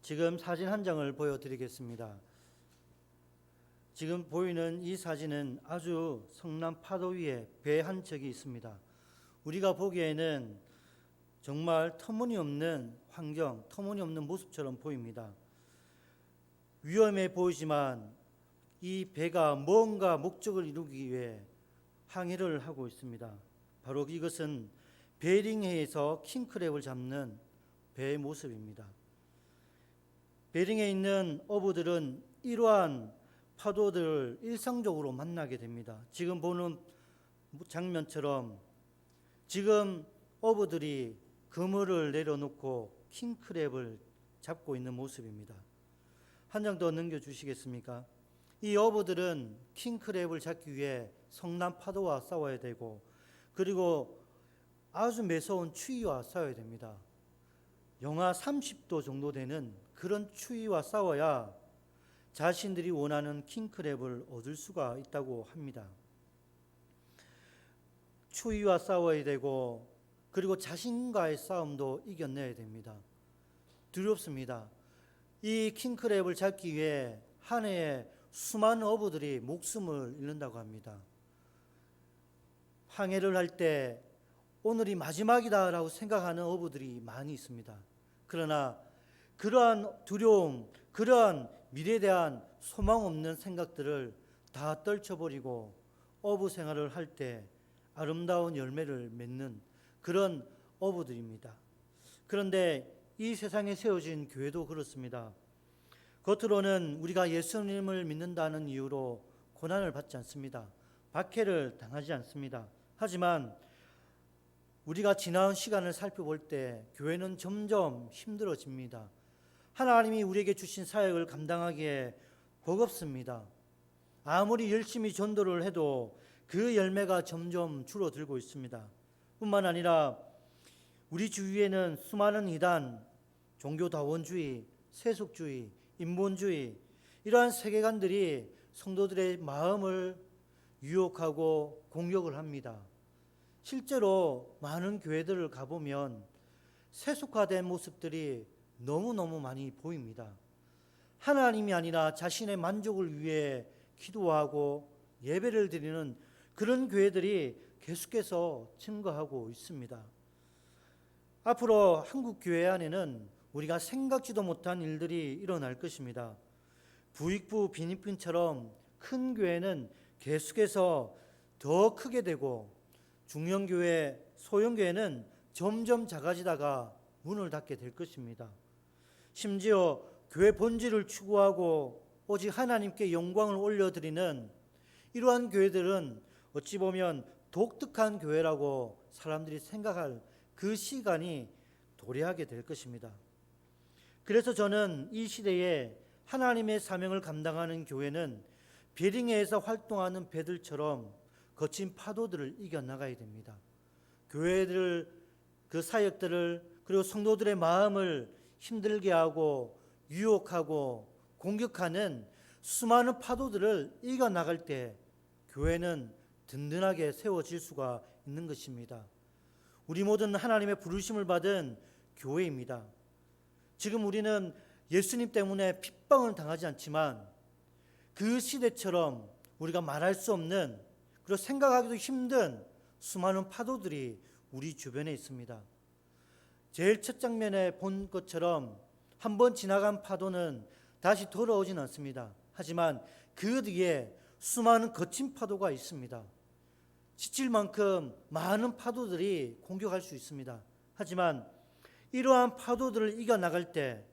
지금 사진 한 장을 보여드리겠습니다. 지금 보이는 이 사진은 아주 성남 파도 위에 배 한 척이 있습니다. 우리가 보기에는 정말 터무니없는 환경, 터무니없는 모습처럼 보입니다. 위험해 보이지만 이 배가 뭔가 목적을 이루기 위해 항해를 하고 있습니다. 바로 이것은 베링해에서 킹크랩을 잡는 배의 모습입니다. 베링해에 있는 어부들은 이러한 파도들을 일상적으로 만나게 됩니다. 지금 보는 장면처럼 지금 어부들이 그물을 내려놓고 킹크랩을 잡고 있는 모습입니다. 한 장 더 넘겨주시겠습니까? 이 어부들은 킹크랩을 잡기 위해 성난 파도와 싸워야 되고, 그리고 아주 매서운 추위와 싸워야 됩니다. 영하 30도 정도 되는 그런 추위와 싸워야 자신들이 원하는 킹크랩을 얻을 수가 있다고 합니다. 추위와 싸워야 되고, 그리고 자신과의 싸움도 이겨내야 됩니다. 두렵습니다. 이 킹크랩을 잡기 위해 한 해에 수많은 어부들이 목숨을 잃는다고 합니다. 항해를 할 때 오늘이 마지막이다라고 생각하는 어부들이 많이 있습니다. 그러나 그러한 두려움, 그러한 미래에 대한 소망 없는 생각들을 다 떨쳐버리고 어부 생활을 할 때 아름다운 열매를 맺는 그런 어부들입니다. 그런데 이 세상에 세워진 교회도 그렇습니다. 겉으로는 우리가 예수님을 믿는다는 이유로 고난을 받지 않습니다. 박해를 당하지 않습니다. 하지만 우리가 지나온 시간을 살펴볼 때 교회는 점점 힘들어집니다. 하나님이 우리에게 주신 사역을 감당하기에 버겁습니다. 아무리 열심히 전도를 해도 그 열매가 점점 줄어들고 있습니다. 뿐만 아니라 우리 주위에는 수많은 이단, 종교다원주의, 세속주의, 인본주의, 이러한 세계관들이 성도들의 마음을 유혹하고 공격을 합니다. 실제로 많은 교회들을 가보면 세속화된 모습들이 너무너무 많이 보입니다. 하나님이 아니라 자신의 만족을 위해 기도하고 예배를 드리는 그런 교회들이 계속해서 증가하고 있습니다. 앞으로 한국 교회 안에는 우리가 생각지도 못한 일들이 일어날 것입니다. 부익부 빈익빈처럼 큰 교회는 계속해서 더 크게 되고, 중형교회, 소형교회는 점점 작아지다가 문을 닫게 될 것입니다. 심지어 교회 본질을 추구하고 오직 하나님께 영광을 올려드리는 이러한 교회들은 어찌 보면 독특한 교회라고 사람들이 생각할 그 시간이 도래하게 될 것입니다. 그래서 저는 이 시대에 하나님의 사명을 감당하는 교회는 베링해에서 활동하는 배들처럼 거친 파도들을 이겨나가야 됩니다. 교회들, 그 사역들을, 그리고 성도들의 마음을 힘들게 하고 유혹하고 공격하는 수많은 파도들을 이겨나갈 때 교회는 든든하게 세워질 수가 있는 것입니다. 우리 모두는 하나님의 부르심을 받은 교회입니다. 지금 우리는 예수님 때문에 핍박을 당하지 않지만 그 시대처럼 우리가 말할 수 없는, 그리고 생각하기도 힘든 수많은 파도들이 우리 주변에 있습니다. 제일 첫 장면에 본 것처럼 한번 지나간 파도는 다시 돌아오진 않습니다. 하지만 그 뒤에 수많은 거친 파도가 있습니다. 지칠 만큼 많은 파도들이 공격할 수 있습니다. 하지만 이러한 파도들을 이겨나갈 때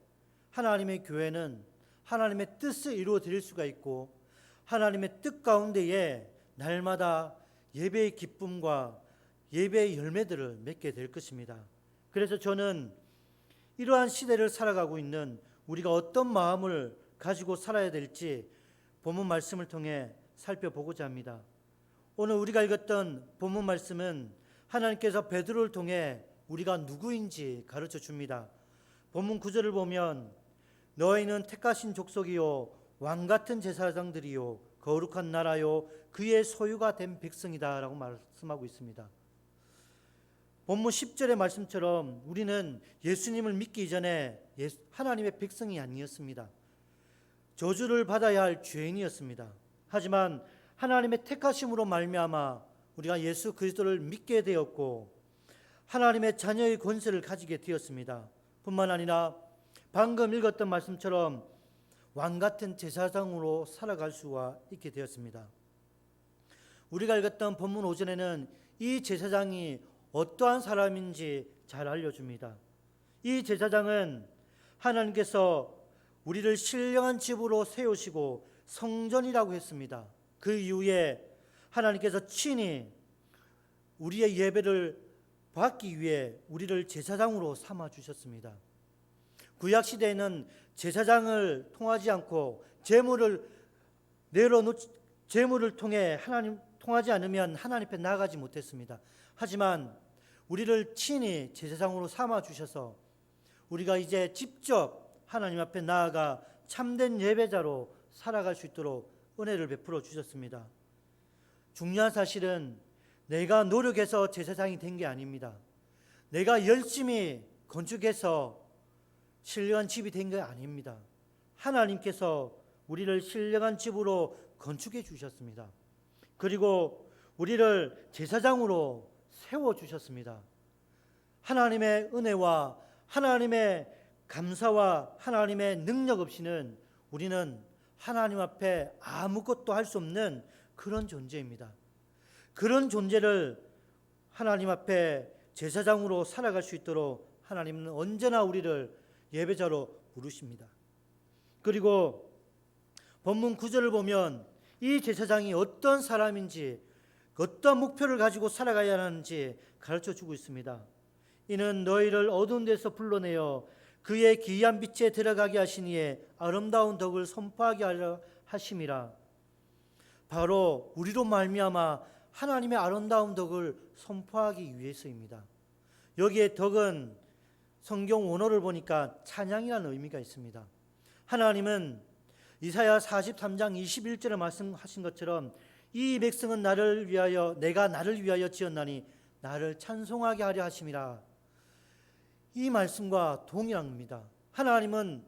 하나님의 교회는 하나님의 뜻을 이루어 드릴 수가 있고, 하나님의 뜻 가운데에 날마다 예배의 기쁨과 예배의 열매들을 맺게 될 것입니다. 그래서 저는 이러한 시대를 살아가고 있는 우리가 어떤 마음을 가지고 살아야 될지 본문 말씀을 통해 살펴보고자 합니다. 오늘 우리가 읽었던 본문 말씀은 하나님께서 베드로를 통해 우리가 누구인지 가르쳐 줍니다. 본문 9절을 보면 너희는 택하신 족속이요 왕같은 제사장들이요 거룩한 나라요 그의 소유가 된 백성이다 라고 말씀하고 있습니다. 본문 10절의 말씀처럼 우리는 예수님을 믿기 전에 하나님의 백성이 아니었습니다. 저주를 받아야 할 죄인이었습니다. 하지만 하나님의 택하심으로 말미암아 우리가 예수 그리스도를 믿게 되었고 하나님의 자녀의 권세를 가지게 되었습니다. 뿐만 아니라 방금 읽었던 말씀처럼 왕같은 제사장으로 살아갈 수가 있게 되었습니다. 우리가 읽었던 본문 5절에는 이 제사장이 어떠한 사람인지 잘 알려줍니다. 이 제사장은 하나님께서 우리를 신령한 집으로 세우시고 성전이라고 했습니다. 그 이후에 하나님께서 친히 우리의 예배를 받기 위해 우리를 제사장으로 삼아 주셨습니다. 구약 시대에는 제사장을 통하지 않고 제물을 통해 하나님 통하지 않으면 하나님 앞에 나아가지 못했습니다. 하지만 우리를 친히 제사장으로 삼아 주셔서 우리가 이제 직접 하나님 앞에 나아가 참된 예배자로 살아갈 수 있도록 은혜를 베풀어 주셨습니다. 중요한 사실은 내가 노력해서 제사장이 된 게 아닙니다. 내가 열심히 건축해서 신령한 집이 된 게 아닙니다. 하나님께서 우리를 신령한 집으로 건축해 주셨습니다. 그리고 우리를 제사장으로 세워주셨습니다. 하나님의 은혜와 하나님의 감사와 하나님의 능력 없이는 우리는 하나님 앞에 아무것도 할 수 없는 그런 존재입니다. 그런 존재를 하나님 앞에 제사장으로 살아갈 수 있도록 하나님은 언제나 우리를 예배자로 부르십니다. 그리고 본문 9절을 보면 이 제사장이 어떤 사람인지 어떤 목표를 가지고 살아가야 하는지 가르쳐주고 있습니다. 이는 너희를 어두운 데서 불러내어 그의 기이한 빛에 들어가게 하시니에 아름다운 덕을 선포하게 하려 하심이라. 바로 우리로 말미암아 하나님의 아름다운 덕을 선포하기 위해서입니다. 여기에 덕은 성경 원어를 보니까 찬양이라는 의미가 있습니다. 하나님은 이사야 43장 21절에 말씀하신 것처럼 이 백성은 내가 나를 위하여 지었나니 나를 찬송하게 하려 하심이라. 이 말씀과 동일합니다. 하나님은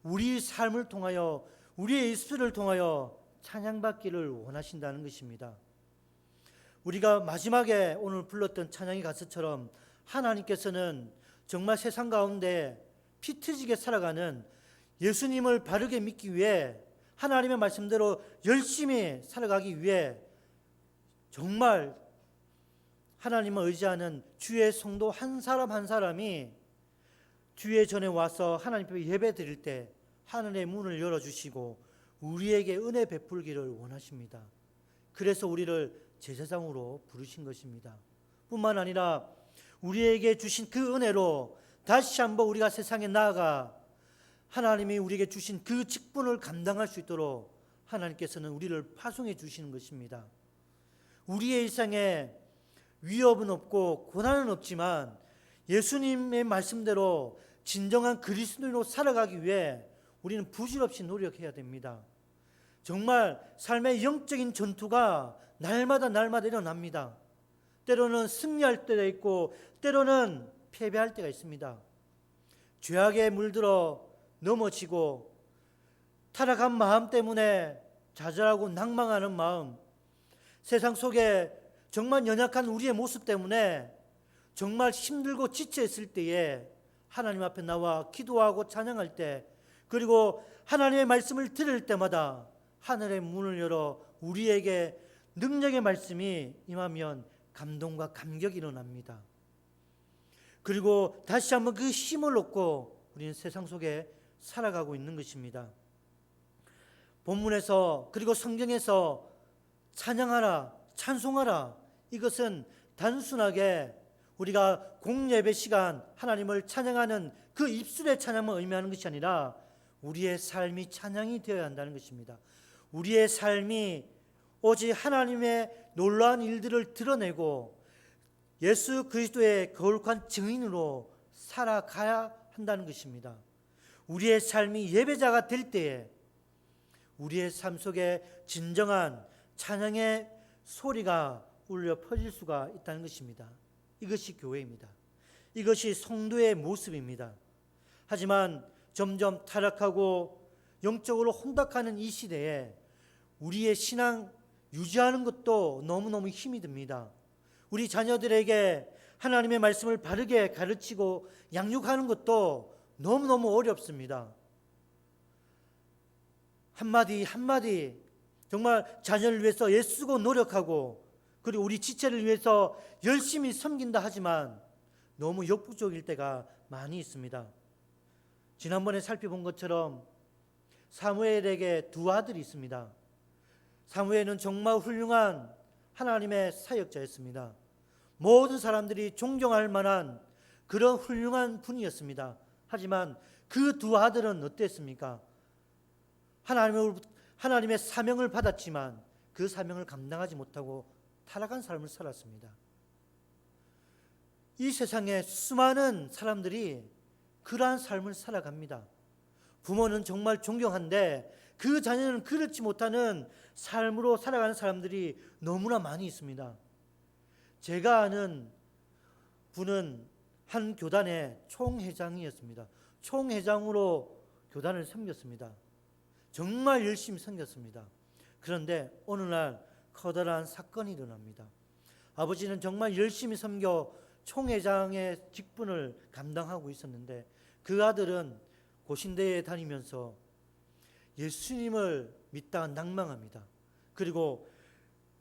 우리 삶을 통하여 우리의 입술을 통하여 찬양받기를 원하신다는 것입니다. 우리가 마지막에 오늘 불렀던 찬양의 가사처럼 하나님께서는 정말 세상 가운데 피 터지게 살아가는 예수님을 바르게 믿기 위해 하나님의 말씀대로 열심히 살아가기 위해 정말 하나님을 의지하는 주의 성도 한 사람 한 사람이 주의 전에 와서 하나님 앞에 예배 드릴 때 하늘의 문을 열어주시고 우리에게 은혜 베풀기를 원하십니다. 그래서 우리를 제사장으로 부르신 것입니다. 뿐만 아니라 우리에게 주신 그 은혜로 다시 한번 우리가 세상에 나아가 하나님이 우리에게 주신 그 직분을 감당할 수 있도록 하나님께서는 우리를 파송해 주시는 것입니다. 우리의 일상에 위협은 없고 고난은 없지만 예수님의 말씀대로 진정한 그리스도인으로 살아가기 위해 우리는 부질없이 노력해야 됩니다. 정말 삶의 영적인 전투가 날마다 일어납니다. 때로는 승리할 때가 있고 때로는 패배할 때가 있습니다. 죄악에 물들어 넘어지고 타락한 마음 때문에 좌절하고 낭망하는 마음, 세상 속에 정말 연약한 우리의 모습 때문에 정말 힘들고 지쳐있을 때에 하나님 앞에 나와 기도하고 찬양할 때, 그리고 하나님의 말씀을 들을 때마다 하늘의 문을 열어 우리에게 능력의 말씀이 임하면 감동과 감격이 일어납니다. 그리고 다시 한번 그 힘을 얻고 우리는 세상 속에 살아가고 있는 것입니다. 본문에서 그리고 성경에서 찬양하라, 찬송하라, 이것은 단순하게 우리가 공예배 시간 하나님을 찬양하는 그 입술의 찬양만 의미하는 것이 아니라 우리의 삶이 찬양이 되어야 한다는 것입니다. 우리의 삶이 오직 하나님의 놀라운 일들을 드러내고 예수 그리스도의 거룩한 증인으로 살아가야 한다는 것입니다. 우리의 삶이 예배자가 될 때에 우리의 삶 속에 진정한 찬양의 소리가 울려 퍼질 수가 있다는 것입니다. 이것이 교회입니다. 이것이 성도의 모습입니다. 하지만 점점 타락하고 영적으로 혼탁하는 이 시대에 우리의 신앙 유지하는 것도 너무너무 힘이 듭니다. 우리 자녀들에게 하나님의 말씀을 바르게 가르치고 양육하는 것도 너무너무 어렵습니다. 한마디 한마디 정말 자녀를 위해서 애쓰고 노력하고 그리고 우리 지체를 위해서 열심히 섬긴다 하지만 너무 역부족일 때가 많이 있습니다. 지난번에 살펴본 것처럼 사무엘에게 두 아들이 있습니다. 사무엘은 정말 훌륭한 하나님의 사역자였습니다. 모든 사람들이 존경할 만한 그런 훌륭한 분이었습니다. 하지만 그 두 아들은 어땠습니까? 하나님의 사명을 받았지만 그 사명을 감당하지 못하고 타락한 삶을 살았습니다. 이 세상에 수많은 사람들이 그러한 삶을 살아갑니다. 부모는 정말 존경한데 그 자녀는 그렇지 못하는 삶으로 살아가는 사람들이 너무나 많이 있습니다. 제가 아는 분은 한 교단의 총회장이었습니다. 총회장으로 교단을 섬겼습니다. 정말 열심히 섬겼습니다. 그런데 어느 날 커다란 사건이 일어납니다. 아버지는 정말 열심히 섬겨 총회장의 직분을 감당하고 있었는데 그 아들은 고신대에 다니면서 예수님을 믿다가 낭망합니다. 그리고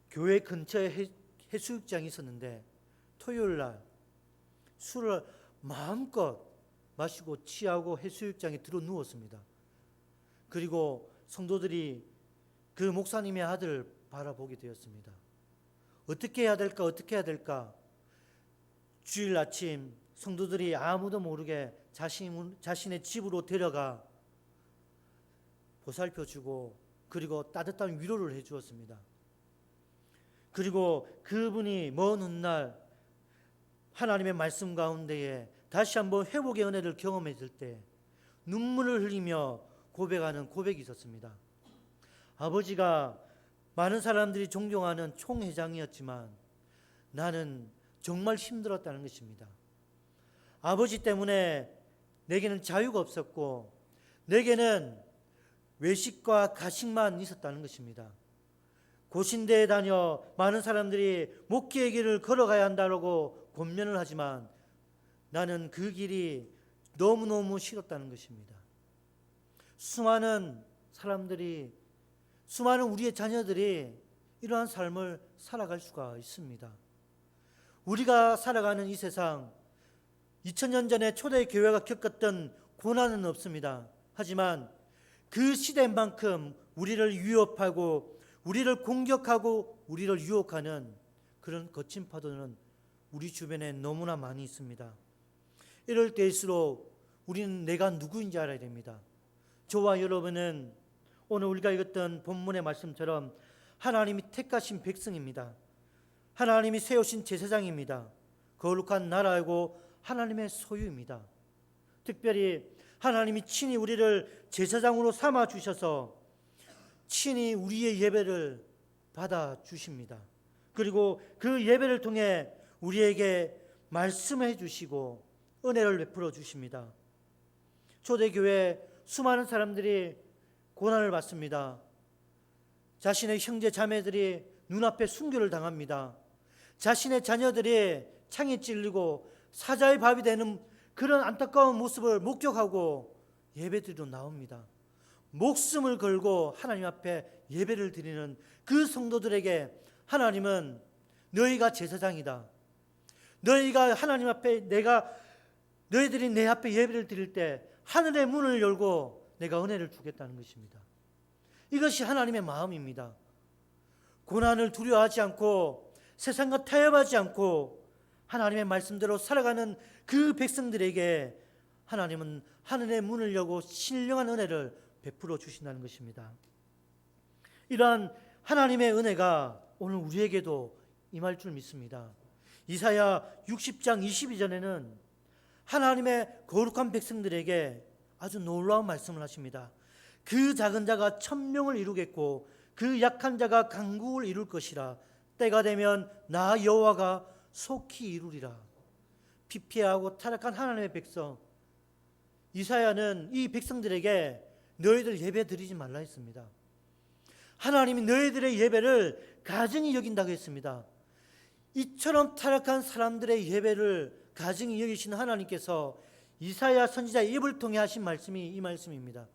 교회 근처에 해수욕장이 있었는데 토요일 날 술을 마음껏 마시고 취하고 해수욕장에 들어 누웠습니다. 그리고 성도들이 그 목사님의 아들을 바라보게 되었습니다. 어떻게 해야 될까? 어떻게 해야 될까? 주일 아침 성도들이 아무도 모르게 자신의 집으로 데려가 보살펴주고 그리고 따뜻한 위로를 해주었습니다. 그리고 그분이 먼 훗날 하나님의 말씀 가운데에 다시 한번 회복의 은혜를 경험했을 때 눈물을 흘리며 고백하는 고백이 있었습니다. 아버지가 많은 사람들이 존경하는 총회장이었지만 나는 정말 힘들었다는 것입니다. 아버지 때문에 내게는 자유가 없었고 내게는 외식과 가식만 있었다는 것입니다. 고신대에 다녀 많은 사람들이 목회의 길을 걸어가야 한다고 권면을 하지만 나는 그 길이 너무너무 싫었다는 것입니다. 수많은 사람들이, 수많은 우리의 자녀들이 이러한 삶을 살아갈 수가 있습니다. 우리가 살아가는 이 세상 2000년 전에 초대교회가 겪었던 고난은 없습니다. 하지만 그 시대만큼 우리를 위협하고 우리를 공격하고 우리를 유혹하는 그런 거친 파도는 우리 주변에 너무나 많이 있습니다. 이럴 때일수록 우리는 내가 누구인지 알아야 됩니다. 저와 여러분은 오늘 우리가 읽었던 본문의 말씀처럼 하나님이 택하신 백성입니다. 하나님이 세우신 제사장입니다. 거룩한 나라이고 하나님의 소유입니다. 특별히 하나님이 친히 우리를 제사장으로 삼아 주셔서 친히 우리의 예배를 받아 주십니다. 그리고 그 예배를 통해 우리에게 말씀해 주시고 은혜를 베풀어 주십니다. 초대교회 수많은 사람들이 고난을 받습니다. 자신의 형제 자매들이 눈앞에 순교를 당합니다. 자신의 자녀들이 창에 찔리고 사자의 밥이 되는 그런 안타까운 모습을 목격하고 예배드리러 나옵니다. 목숨을 걸고 하나님 앞에 예배를 드리는 그 성도들에게 하나님은 너희가 제사장이다. 너희가 하나님 앞에 너희들이 내 앞에 예배를 드릴 때 하늘의 문을 열고 내가 은혜를 주겠다는 것입니다. 이것이 하나님의 마음입니다. 고난을 두려워하지 않고 세상과 타협하지 않고 하나님의 말씀대로 살아가는 그 백성들에게 하나님은 하늘의 문을 열고 신령한 은혜를 베풀어 주신다는 것입니다. 이러한 하나님의 은혜가 오늘 우리에게도 임할 줄 믿습니다. 이사야 60장 22절에는 하나님의 거룩한 백성들에게 아주 놀라운 말씀을 하십니다. 그 작은 자가 1000명을 이루겠고 그 약한 자가 강국을 이룰 것이라. 때가 되면 나 여호와가 속히 이루리라. 피폐하고 타락한 하나님의 백성, 이사야는 이 백성들에게 너희들 예배 드리지 말라 했습니다. 하나님이 너희들의 예배를 가증히 여긴다고 했습니다. 이처럼 타락한 사람들의 예배를 가증히 여기시는 하나님께서 이사야 선지자의 입을 통해 하신 말씀이 이 말씀입니다.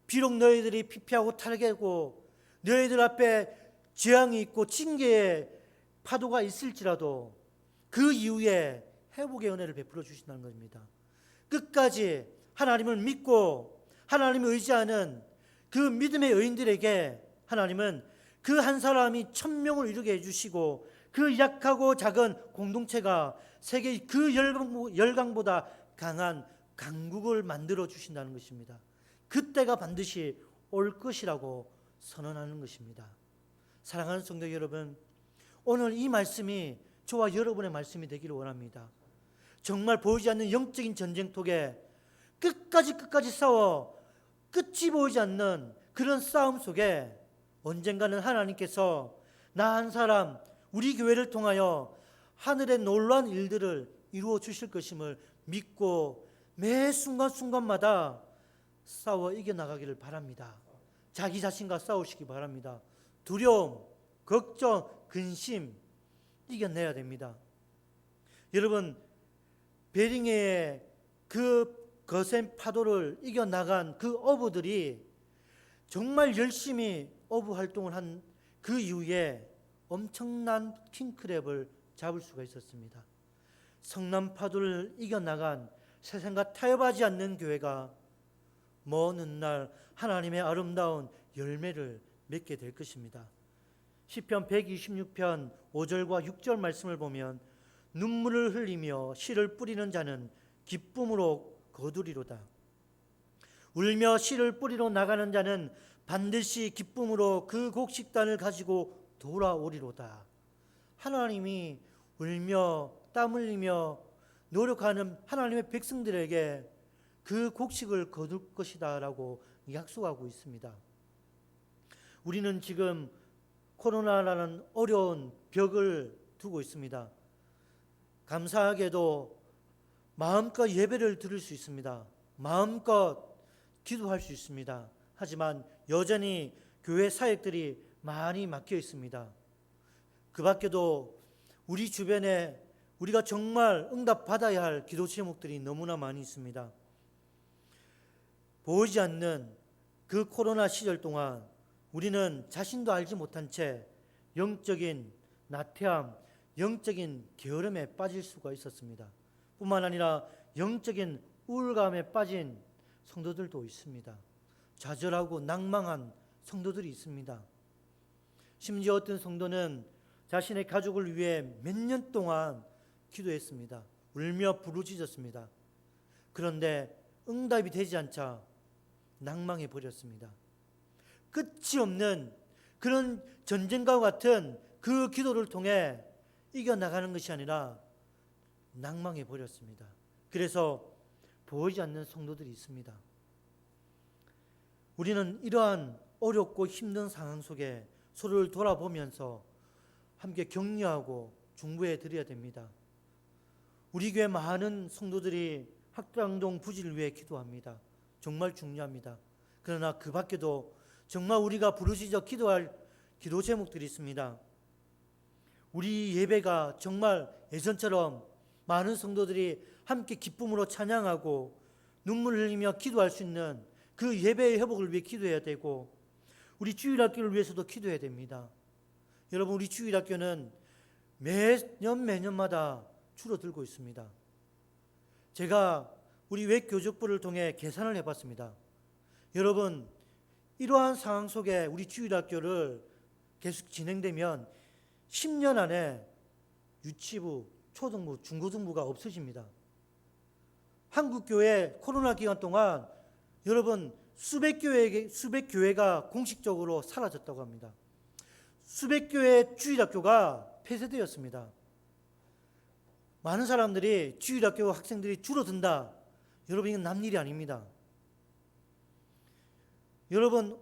비록 너희들이 피폐하고 타락하고 너희들 앞에 재앙이 있고 징계의 파도가 있을지라도 그 이후에 회복의 은혜를 베풀어 주신다는 것입니다. 끝까지 하나님을 믿고 하나님을 의지하는 그 믿음의 여인들에게 하나님은 그 한 사람이 1000명을 이루게 해주시고 그 약하고 작은 공동체가 세계 그 열강보다 강한 강국을 만들어 주신다는 것입니다. 그때가 반드시 올 것이라고 선언하는 것입니다. 사랑하는 성도 여러분, 오늘 이 말씀이 저와 여러분의 말씀이 되기를 원합니다. 정말 보이지 않는 영적인 전쟁통에 끝까지 싸워 끝이 보이지 않는 그런 싸움 속에 언젠가는 하나님께서 나 한 사람, 우리 교회를 통하여 하늘의 놀라운 일들을 이루어 주실 것임을 믿고 매 순간순간마다 싸워 이겨나가기를 바랍니다. 자기 자신과 싸우시기 바랍니다. 두려움, 걱정, 근심 이겨내야 됩니다. 여러분, 베링해의 그 거센 파도를 이겨나간 그 어부들이 정말 열심히 어부 활동을 한 그 이후에 엄청난 킹크랩을 잡을 수가 있었습니다. 성난 파도를 이겨나간 세상과 타협하지 않는 교회가 먼 훗날 하나님의 아름다운 열매를 맺게 될 것입니다. 시편 126편 5절과 6절 말씀을 보면 눈물을 흘리며 씨를 뿌리는 자는 기쁨으로 거두리로다. 울며 씨를 뿌리러 나가는 자는 반드시 기쁨으로 그 곡식단을 가지고 돌아오리로다. 하나님이 울며 땀 흘리며 노력하는 하나님의 백성들에게 그 곡식을 거둘 것이다 라고 약속하고 있습니다. 우리는 지금 코로나라는 어려운 벽을 두고 있습니다. 감사하게도 마음껏 예배를 드릴 수 있습니다. 마음껏 기도할 수 있습니다. 하지만 여전히 교회 사역들이 많이 막혀 있습니다. 그 밖에도 우리 주변에 우리가 정말 응답받아야 할 기도 제목들이 너무나 많이 있습니다. 보이지 않는 그 코로나 시절 동안 우리는 자신도 알지 못한 채 영적인 나태함, 영적인 게으름에 빠질 수가 있었습니다. 뿐만 아니라 영적인 우울감에 빠진 성도들도 있습니다. 좌절하고 낭망한 성도들이 있습니다. 심지어 어떤 성도는 자신의 가족을 위해 몇 년 동안 기도했습니다. 울며 부르짖었습니다. 그런데 응답이 되지 않자 낭망해 버렸습니다. 끝이 없는 그런 전쟁과 같은 그 기도를 통해 이겨나가는 것이 아니라 낭망해 버렸습니다. 그래서 보이지 않는 성도들이 있습니다. 우리는 이러한 어렵고 힘든 상황 속에 서로를 돌아보면서 함께 격려하고 중보해 드려야 됩니다. 우리 교회 많은 성도들이 학당동 부지를 위해 기도합니다. 정말 중요합니다. 그러나 그 밖에도 정말 우리가 부르짖어 기도할 기도 제목들이 있습니다. 우리 예배가 정말 예전처럼 많은 성도들이 함께 기쁨으로 찬양하고 눈물 흘리며 기도할 수 있는 그 예배의 회복을 위해 기도해야 되고, 우리 주일학교를 위해서도 기도해야 됩니다. 여러분, 우리 주일학교는 매년마다 줄어들고 있습니다. 제가 우리 외교족부를 통해 계산을 해봤습니다. 여러분, 이러한 상황 속에 우리 주일학교를 계속 진행되면 10년 안에 유치부, 초등부, 중고등부가 없어집니다. 한국교회 코로나 기간 동안 여러분 수백 교회가 공식적으로 사라졌다고 합니다. 수백 교회 주일학교가 폐쇄되었습니다. 많은 사람들이 주일학교 학생들이 줄어든다. 여러분, 이건 남일이 아닙니다. 여러분,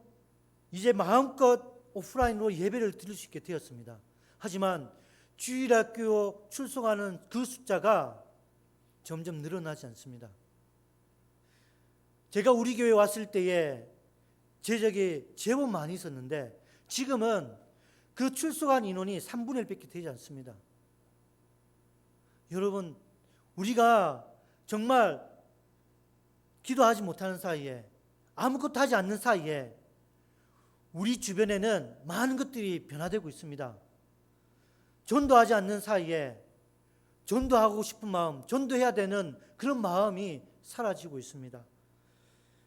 이제 마음껏 오프라인으로 예배를 드릴 수 있게 되었습니다. 하지만 주일학교 출석하는 그 숫자가 점점 늘어나지 않습니다. 제가 우리 교회 왔을 때에 제적이 제법 많이 있었는데 지금은 그 출석한 인원이 3분의 1밖에 되지 않습니다. 여러분, 우리가 정말 기도하지 못하는 사이에, 아무것도 하지 않는 사이에 우리 주변에는 많은 것들이 변화되고 있습니다. 전도하지 않는 사이에 전도하고 싶은 마음, 전도해야 되는 그런 마음이 사라지고 있습니다.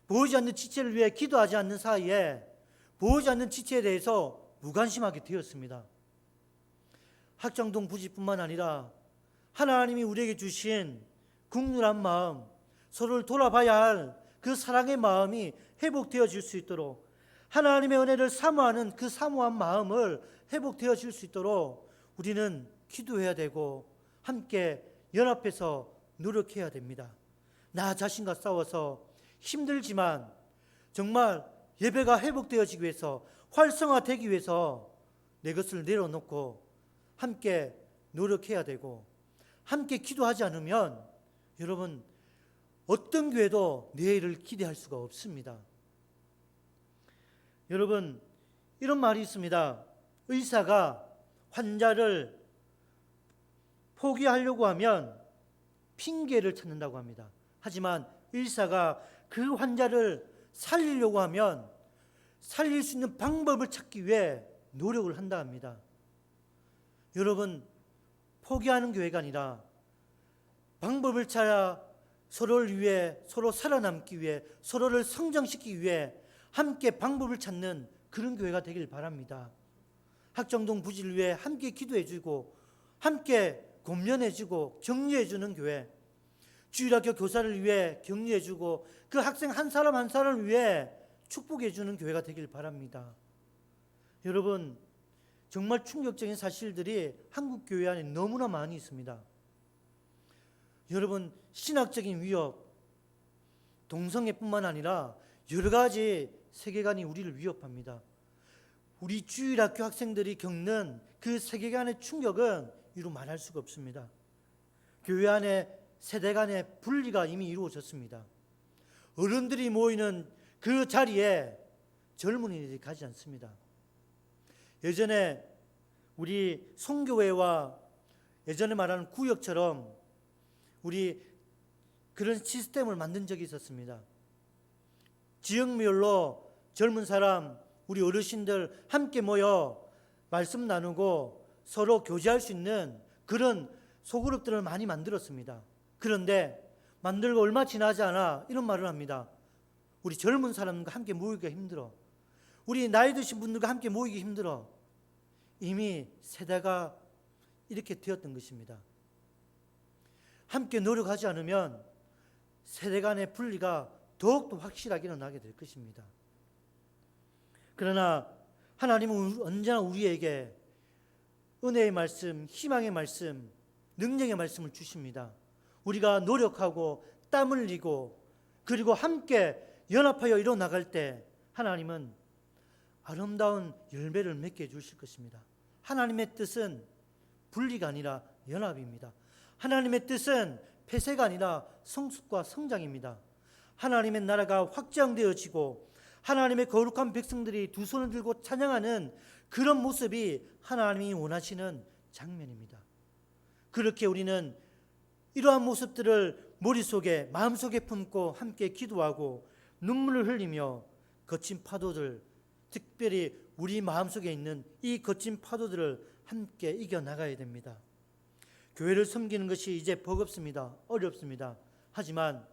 보이지 않는 지체를 위해 기도하지 않는 사이에 보이지 않는 지체에 대해서 무관심하게 되었습니다. 학정동 부지뿐만 아니라 하나님이 우리에게 주신 국률한 마음, 서로를 돌아봐야 할 그 사랑의 마음이 회복되어질 수 있도록, 하나님의 은혜를 사모하는 그 사모한 마음을 회복되어질 수 있도록 우리는 기도해야 되고 함께 연합해서 노력해야 됩니다. 나 자신과 싸워서 힘들지만 정말 예배가 회복되어지기 위해서, 활성화되기 위해서 내 것을 내려놓고 함께 노력해야 되고, 함께 기도하지 않으면 여러분, 어떤 교회도 내일을 기대할 수가 없습니다. 여러분, 이런 말이 있습니다. 의사가 환자를 포기하려고 하면 핑계를 찾는다고 합니다. 하지만 의사가 그 환자를 살리려고 하면 살릴 수 있는 방법을 찾기 위해 노력을 한다 합니다. 여러분, 포기하는 교회가 아니라 방법을 찾아 서로를 위해, 서로 살아남기 위해, 서로를 성장시키기 위해 함께 방법을 찾는 그런 교회가 되길 바랍니다. 학정동 부지를 위해 함께 기도해주고 함께 권면해주고 격려해주는 교회, 주일학교 교사를 위해 격려해주고 그 학생 한 사람 한 사람을 위해 축복해주는 교회가 되길 바랍니다. 여러분, 정말 충격적인 사실들이 한국 교회 안에 너무나 많이 있습니다. 여러분, 신학적인 위협, 동성애뿐만 아니라 여러 가지 세계관이 우리를 위협합니다. 우리 주일학교 학생들이 겪는 그 세계관의 충격은 이루 말할 수가 없습니다. 교회 안에 세대 간의 분리가 이미 이루어졌습니다. 어른들이 모이는 그 자리에 젊은이들이 가지 않습니다. 예전에 우리 송교회와 예전에 말하는 구역처럼 우리 그런 시스템을 만든 적이 있었습니다. 지역별로 젊은 사람, 우리 어르신들 함께 모여 말씀 나누고 서로 교제할 수 있는 그런 소그룹들을 많이 만들었습니다. 그런데 만들고 얼마 지나지 않아 이런 말을 합니다. 우리 젊은 사람과 함께 모이기가 힘들어. 우리 나이 드신 분들과 함께 모이기 힘들어. 이미 세대가 이렇게 되었던 것입니다. 함께 노력하지 않으면 세대 간의 분리가 더욱더 확실하게 일어나게 될 것입니다. 그러나 하나님은 언제나 우리에게 은혜의 말씀, 희망의 말씀, 능력의 말씀을 주십니다. 우리가 노력하고 땀 흘리고 그리고 함께 연합하여 일어나갈 때 하나님은 아름다운 열매를 맺게 해주실 것입니다. 하나님의 뜻은 분리가 아니라 연합입니다. 하나님의 뜻은 폐쇄가 아니라 성숙과 성장입니다. 하나님의 나라가 확장되어지고 하나님의 거룩한 백성들이 두 손을 들고 찬양하는 그런 모습이 하나님이 원하시는 장면입니다. 그렇게 우리는 이러한 모습들을 머릿속에 마음속에 품고 함께 기도하고 눈물을 흘리며 거친 파도들, 특별히 우리 마음속에 있는 이 거친 파도들을 함께 이겨나가야 됩니다. 교회를 섬기는 것이 이제 버겁습니다. 어렵습니다. 하지만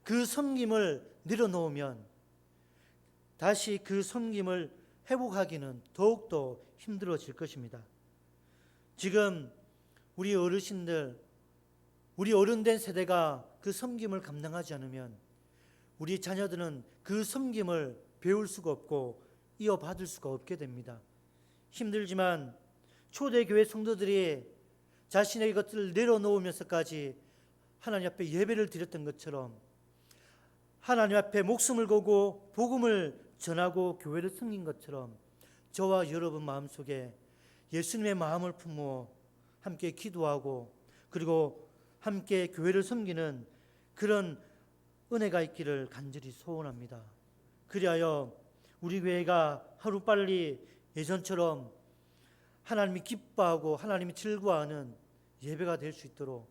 그 섬김을 내려놓으면 다시 그 섬김을 회복하기는 더욱더 힘들어질 것입니다. 지금 우리 어르신들, 우리 어른된 세대가 그 섬김을 감당하지 않으면 우리 자녀들은 그 섬김을 배울 수가 없고 이어받을 수가 없게 됩니다. 힘들지만 초대교회 성도들이 자신의 것들을 내려놓으면서까지 하나님 앞에 예배를 드렸던 것처럼 하나님 앞에 목숨을 걸고 복음을 전하고 교회를 섬긴 것처럼 저와 여러분 마음속에 예수님의 마음을 품어 함께 기도하고 그리고 함께 교회를 섬기는 그런 은혜가 있기를 간절히 소원합니다. 그리하여 우리 교회가 하루빨리 예전처럼 하나님이 기뻐하고 하나님이 즐거워하는 예배가 될 수 있도록,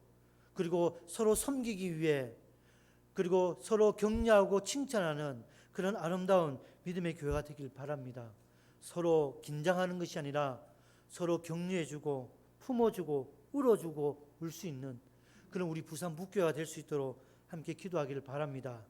그리고 서로 섬기기 위해, 그리고 서로 격려하고 칭찬하는 그런 아름다운 믿음의 교회가 되길 바랍니다. 서로 긴장하는 것이 아니라 서로 격려해주고 품어주고 울어주고 울 수 있는 그런 우리 부산 북교회가 될 수 있도록 함께 기도하기를 바랍니다.